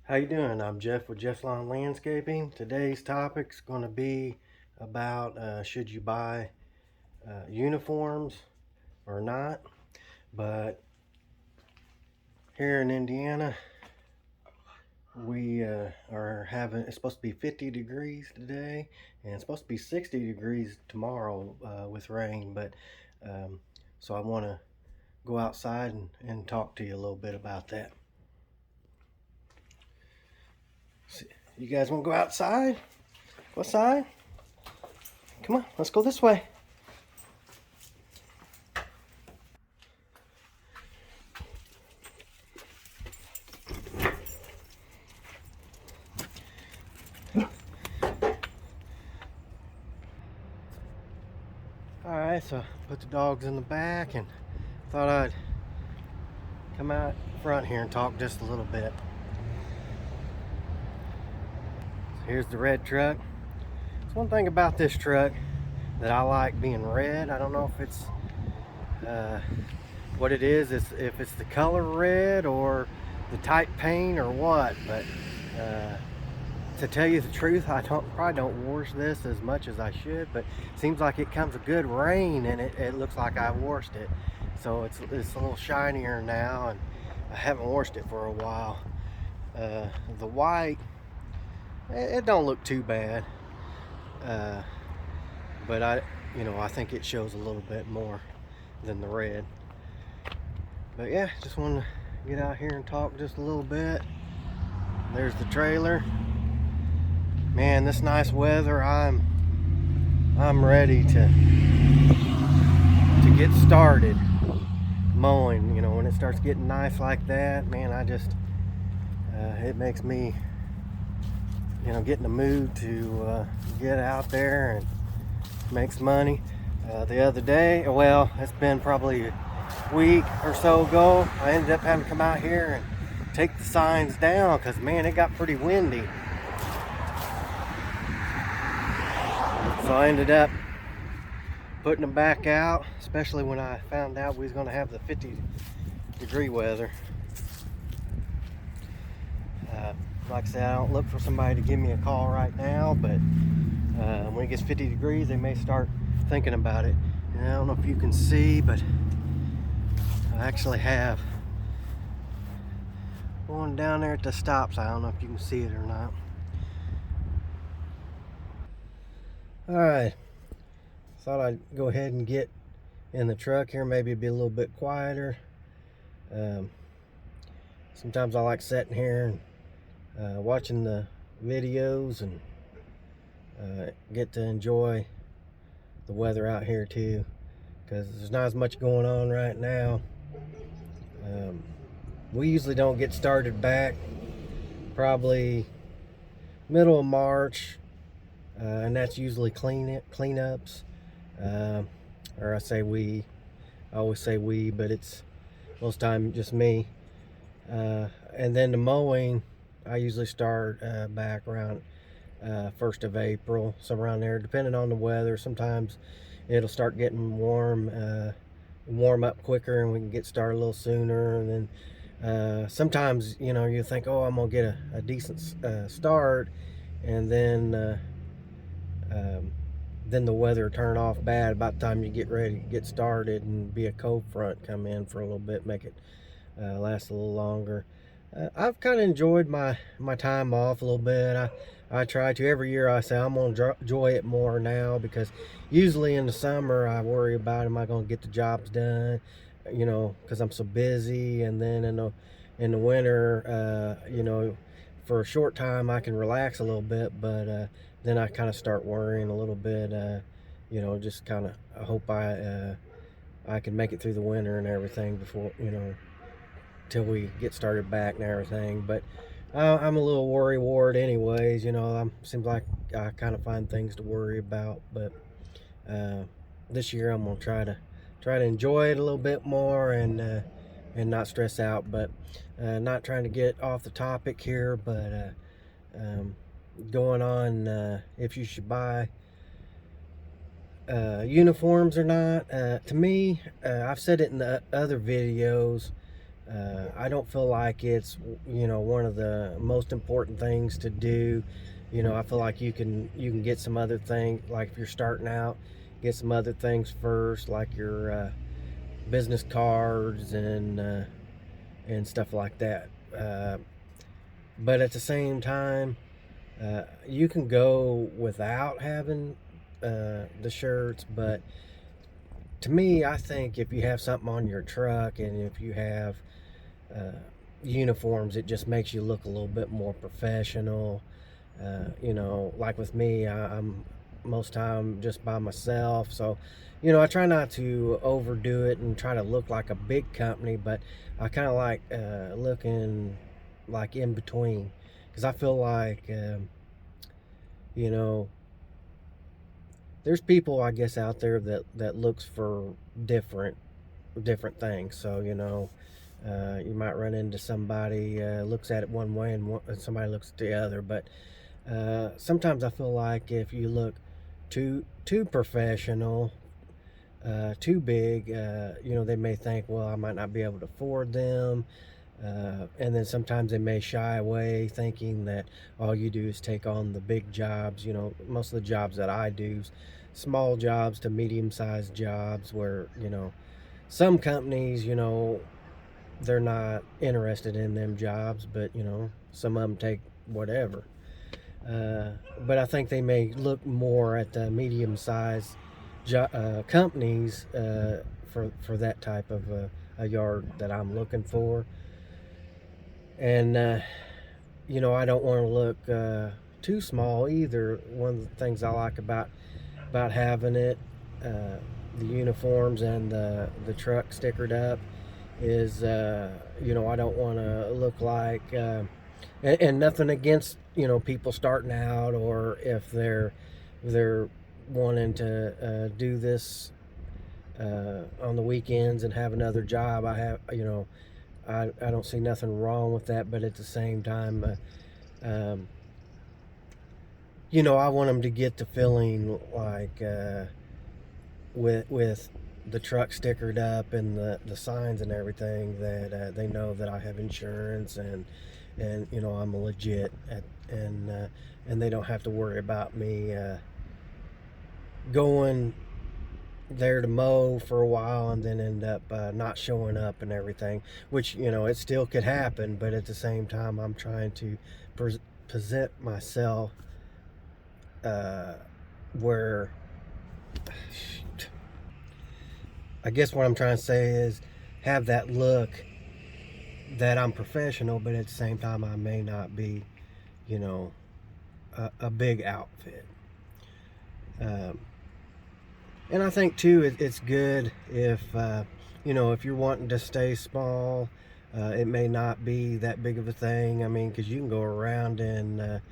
How you doing? I'm Jeff with Jeff's Lawn Landscaping. Today's topic's going to be about should you buy uniforms or not. But here in Indiana, we are having, it's supposed to be 50 degrees today, and it's supposed to be 60 degrees tomorrow with rain. But so I want to go outside and talk to you a little bit about that. You guys want to go outside? Go outside? Come on, let's go this way. Alright, so I put the dogs in the back and thought I'd come out front here and talk just a little bit. So here's the red truck. There's one thing about this truck that I like being red. I don't know if it's what it is, if it's the color red or the type paint or what, but to tell you the truth, I probably don't wash this as much as I should, but it seems like it comes a good rain and it looks like I washed it. So it's a little shinier now, and I haven't washed it for a while. The white, it don't look too bad, but I think it shows a little bit more than the red. But yeah, just wanted to get out here and talk just a little bit. There's the trailer. Man, this nice weather, I'm ready to get started mowing. You know, when it starts getting nice like that, man, I just it makes me, get in the mood to get out there and make some money. The other day, well, it's been probably a week or so ago, I ended up having to come out here and take the signs down because, man, it got pretty windy. So I ended up putting them back out, especially when I found out we was going to have the 50-degree weather. Like I said, I don't look for somebody to give me a call right now, but when it gets 50 degrees, they may start thinking about it. And I don't know if you can see, but I actually have one down there at the stop sign. I don't know if you can see it or not. Alright, thought I'd go ahead and get in the truck here, maybe be a little bit quieter. Sometimes I like sitting here and watching the videos and get to enjoy the weather out here too, because there's not as much going on right now. We usually don't get started back probably middle of March. And that's usually cleanups, or I always say we, but it's most time just me. And then the mowing, I usually start back around 1st of April, so around there, depending on the weather. Sometimes it'll start getting warm up quicker, and we can get started a little sooner. And then sometimes, you think, oh, I'm gonna get a decent start, and then the weather turn off bad about the time you get ready to get started, and be a cold front come in for a little bit, make it last a little longer. I've kind of enjoyed my time off a little bit. I try to. Every year I say I'm going to enjoy it more now, because usually in the summer I worry about, am I going to get the jobs done, because I'm so busy. And then in the winter, for a short time I can relax a little bit, but then I kind of start worrying a little bit. Just kind of, I hope I can make it through the winter and everything before, till we get started back and everything. But I'm a little worry-wart anyways. Seems like I kind of find things to worry about. But this year I'm gonna try to enjoy it a little bit more, and not stress out. But not trying to get off the topic here, but going on if you should buy uniforms or not. To me, I've said it in the other videos, I don't feel like it's, one of the most important things to do. I feel like you can get some other things, like if you're starting out, get some other things first, like your business cards and stuff like that. But at the same time, you can go without having the shirts, but to me, I think if you have something on your truck and if you have uh, uniforms, it just makes you look a little bit more professional. Like with me, I'm most time just by myself, so I try not to overdo it and try to look like a big company, but I kind of like looking like in between, because I feel like you know there's people, I guess, out there that looks for different things. So you might run into somebody looks at it one way and somebody looks at the other. But sometimes I feel like if you look too professional, too big, they may think, well, I might not be able to afford them. And then sometimes they may shy away, thinking that all you do is take on the big jobs. Most of the jobs that I do, small jobs to medium-sized jobs, where some companies, they're not interested in them jobs, but some of them take whatever. But I think they may look more at the medium-sized companies for that type of a yard that I'm looking for. And I don't want to look too small either. One of the things I like about having it, the uniforms and the truck stickered up, is I don't want to look like and nothing against people starting out, or if they're wanting to do this on the weekends and have another job. I don't see nothing wrong with that, but at the same time, um, I want them to get the feeling like with the truck stickered up and the signs and everything, that they know that I have insurance, and I'm legit and they don't have to worry about me going there to mow for a while and then end up not showing up and everything, which it still could happen. But at the same time, I'm trying to present myself where I guess what I'm trying to say is have that look that I'm professional, but at the same time I may not be you know a big outfit. um, And I think too, it's good if if you're wanting to stay small. It may not be that big of a thing. I mean, because you can go around and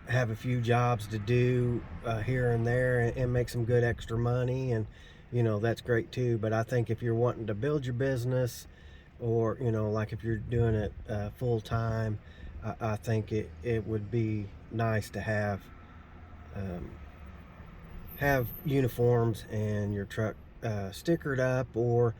have a few jobs to do here and there, and make some good extra money, and that's great too. But I think if you're wanting to build your business, or like if you're doing it full time, I think it would be nice to um, have uniforms and your truck stickered up, or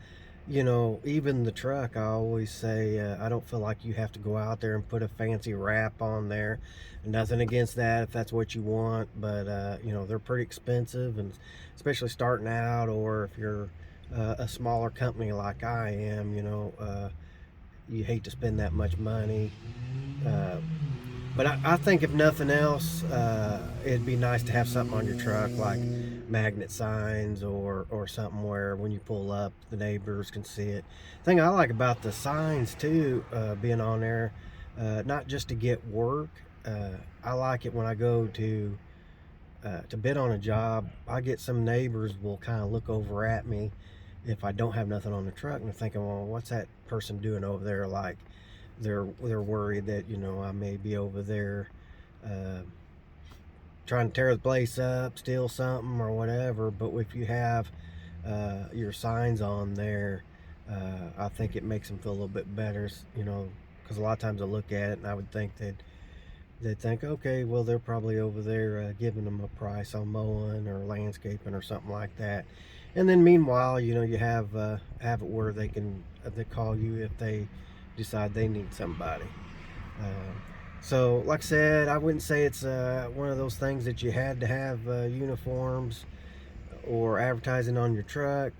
even the truck. I always say I don't feel like you have to go out there and put a fancy wrap on there. Nothing against that if that's what you want, but they're pretty expensive, and especially starting out, or if you're a smaller company like I am, you hate to spend that much money. uh, but I think if nothing else, it'd be nice to have something on your truck, like magnet signs, or something where when you pull up, the neighbors can see it. The thing I like about the signs too, being on there, not just to get work. I like it when I go to bid on a job. I get some neighbors will kind of look over at me if I don't have nothing on the truck, and they're thinking, well, what's that person doing over there? Like they're worried that I may be over there uh, trying to tear the place up, steal something or whatever. But if you have your signs on there, I think it makes them feel a little bit better. Because a lot of times I look at it and I would think that they'd think, okay, well, they're probably over there giving them a price on mowing or landscaping or something like that. And then meanwhile, you have it where they call you if they decide they need somebody. Uh, so, like I said, I wouldn't say it's one of those things that you had to have uniforms or advertising on your truck.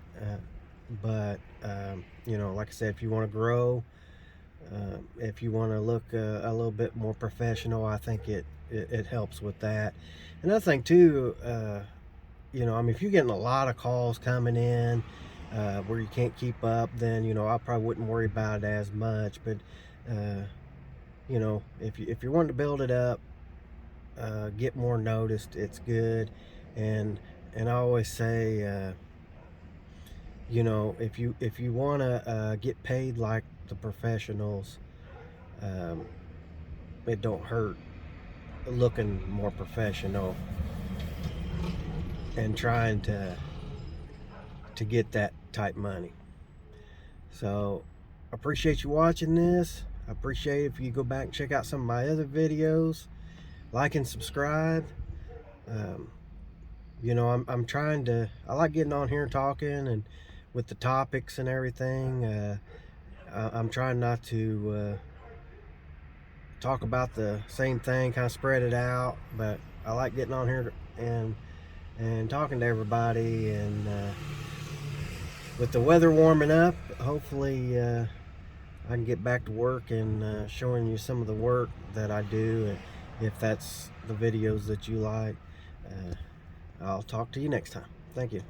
But like I said, if you want to grow, if you want to look a little bit more professional, I think it helps with that. Another thing too, if you're getting a lot of calls coming in where you can't keep up, then I probably wouldn't worry about it as much. But if you're wanting to build it up, get more noticed, it's good. And I always say, if you want to get paid like the professionals, um, it don't hurt looking more professional and trying to get that type money. So I appreciate you watching this. I appreciate if you go back and check out some of my other videos, like and subscribe. I'm trying to, I like getting on here and talking and with the topics and everything. I'm trying not to talk about the same thing, kind of spread it out, but I like getting on here and talking to everybody. And with the weather warming up, hopefully I can get back to work and showing you some of the work that I do. And if that's the videos that you like, I'll talk to you next time. Thank you.